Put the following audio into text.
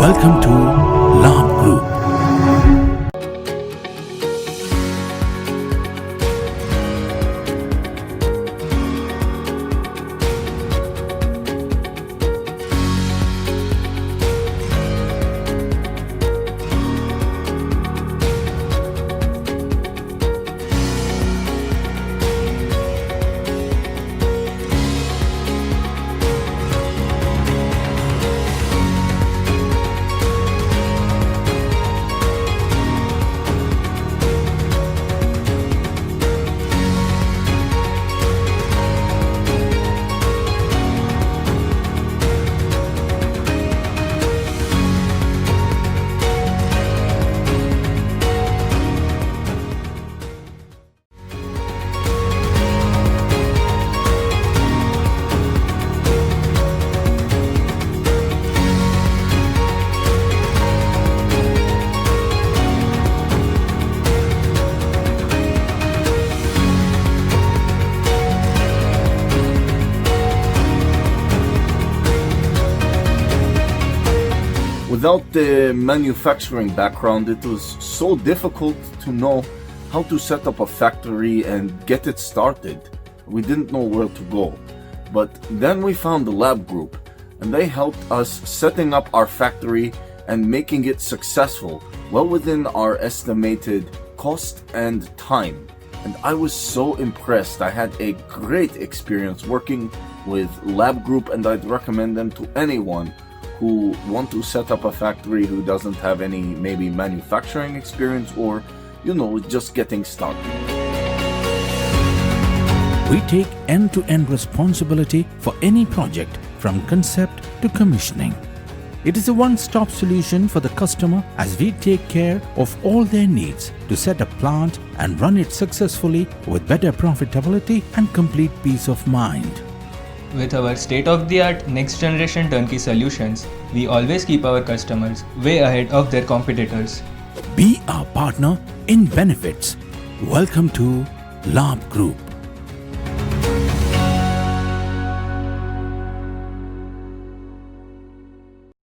Welcome to Labh Group. Without the manufacturing background, it was so difficult to know how to set up a factory and get it started. We didn't know where to go. But then we found the Labh Group, and they helped us setting up our factory and making it successful, well within our estimated cost and time. And I was so impressed. I had a great experience working with Labh Group, and I'd recommend them to anyone who want to set up a factory who doesn't have any maybe manufacturing experience or, just getting started. We take end-to-end responsibility for any project from concept to commissioning. It is a one-stop solution for the customer as we take care of all their needs to set a plant and run it successfully with better profitability and complete peace of mind. With our state-of-the-art next-generation turnkey solutions, we always keep our customers way ahead of their competitors. Be our partner in benefits. Welcome to Labh Group.